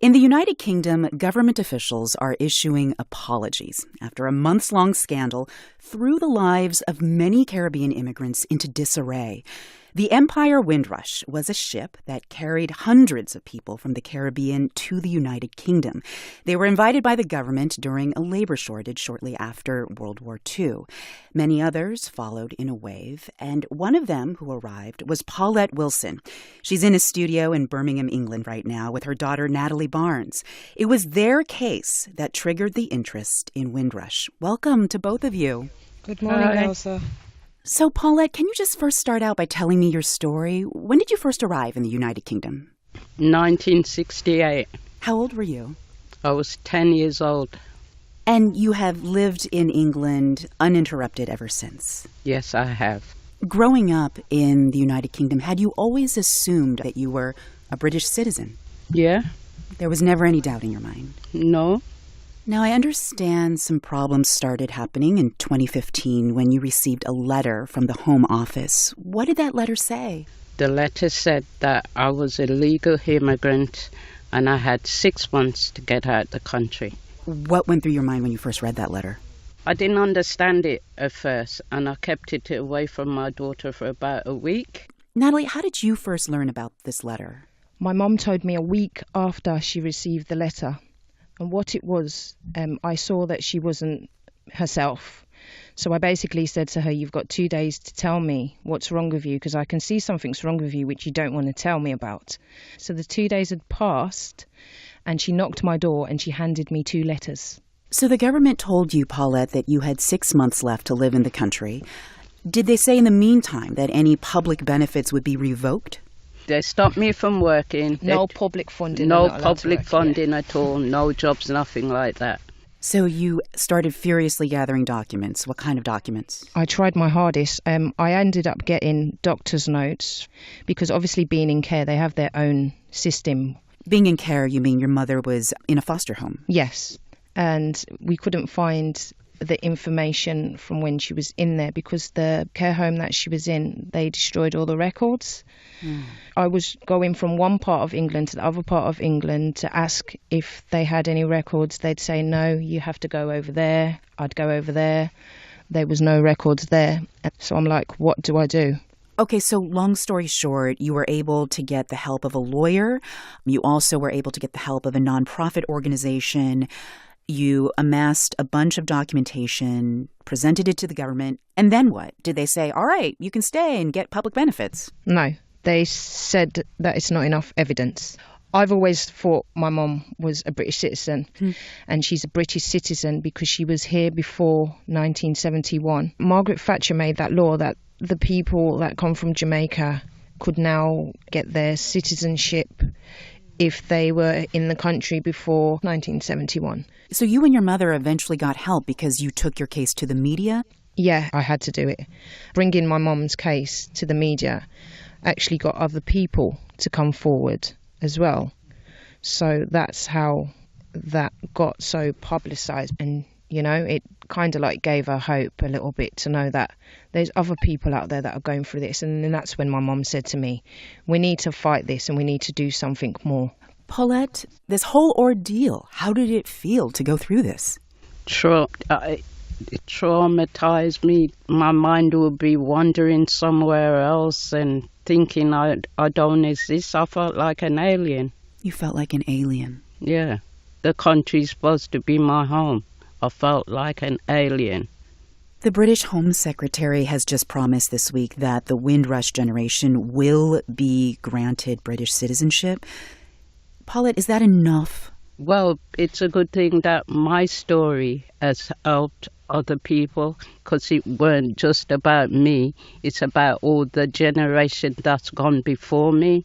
In the United Kingdom, government officials are issuing apologies after a months-long scandal threw the lives of many Caribbean immigrants into disarray. The Empire Windrush was a ship that carried hundreds of people from the Caribbean to the United Kingdom. They were invited by the government during a labor shortage shortly after World War II. Many others followed in a wave, and one of them who arrived was Paulette Wilson. She's in a studio in Birmingham, England right now with her daughter Natalie Barnes. It was their case that triggered the interest in Windrush. Welcome to both of you. Good morning, Elsa. So, Paulette, can you just first start out by telling me your story? When did you first arrive in the United Kingdom? 1968. How old were you? I was 10 years old. And you have lived in England uninterrupted ever since? Yes, I have. Growing up in the United Kingdom, had you always assumed that you were a British citizen? Yeah. There was never any doubt in your mind? No. Now, I understand some problems started happening in 2015 when you received a letter from the Home Office. What did that letter say? The letter said that I was a legal immigrant and I had 6 months to get out of the country. What went through your mind when you first read that letter? I didn't understand it at first, and I kept it away from my daughter for about a week. Natalie, how did you first learn about this letter? My mum told me a week after she received the letter. And what it was, I saw that she wasn't herself. So I basically said to her, you've got 2 days to tell me what's wrong with you, because I can see something's wrong with you which you don't want to tell me about. So the 2 days had passed, and she knocked my door and she handed me 2 letters. So the government told you, Paulette, that you had 6 months left to live in the country. Did they say in the meantime that any public benefits would be revoked? They stopped me from working. No public funding. No public funding at all. No jobs, nothing like that. So you started furiously gathering documents. What kind of documents? I tried my hardest. I ended up getting doctor's notes because obviously being in care, they have their own system. Being in care, you mean your mother was in a foster home? Yes. And we couldn't find the information from when she was in there because the care home that she was in, they destroyed all the records. I was going from one part of England to the other part of England to ask if they had any records. They'd say, no, you have to go over there. I'd go over there. There was no records there. So I'm like, what do I do? Okay, so long story short, you were able to get the help of a lawyer. You also were able to get the help of a nonprofit organization. You amassed a bunch of documentation, presented it to the government, and then what? Did they say, all right, you can stay and get public benefits? No, they said that it's not enough evidence. I've always thought my mum was a British citizen, and she's a British citizen because she was here before 1971. Margaret Thatcher made that law that the people that come from Jamaica could now get their citizenship if they were in the country before 1971. So you and your mother eventually got help because you took your case to the media? Yeah, I had to do it. Bringing my mum's case to the media actually got other people to come forward as well. So that's how that got so publicised. And, you know, it kind of like gave her hope a little bit to know that there's other people out there that are going through this. And then that's when my mum said to me, we need to fight this and we need to do something more. Paulette, this whole ordeal, how did it feel to go through this? It traumatized me. My mind would be wandering somewhere else and thinking I don't exist. I felt like an alien. You felt like an alien? Yeah. The country's supposed to be my home. I felt like an alien. The British Home Secretary has just promised this week that the Windrush generation will be granted British citizenship. Paulette, is that enough? Well, it's a good thing that my story has helped other people because it weren't just about me. It's about all the generation that's gone before me.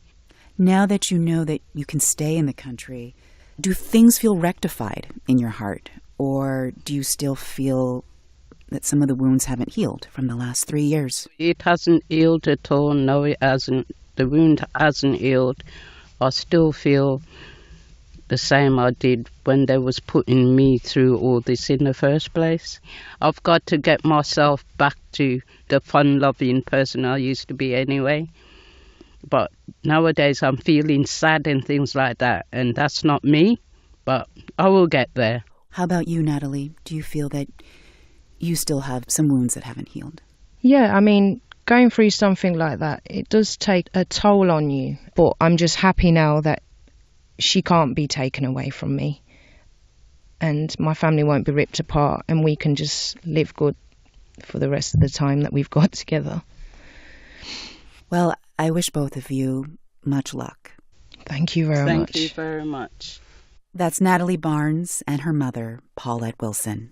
Now that you know that you can stay in the country, do things feel rectified in your heart? Or do you still feel that some of the wounds haven't healed from the last 3 years? It hasn't healed at all. No, it hasn't. The wound hasn't healed. I still feel the same I did when they was putting me through all this in the first place. I've got to get myself back to the fun-loving person I used to be anyway. But nowadays I'm feeling sad and things like that, and that's not me, but I will get there. How about you, Natalie? Do you feel that you still have some wounds that haven't healed? Yeah, I mean, going through something like that, it does take a toll on you. But I'm just happy now that she can't be taken away from me. And my family won't be ripped apart, and we can just live good for the rest of the time that we've got together. Well, I wish both of you much luck. Thank you very much. Thank you very much. That's Natalie Barnes and her mother, Paulette Wilson.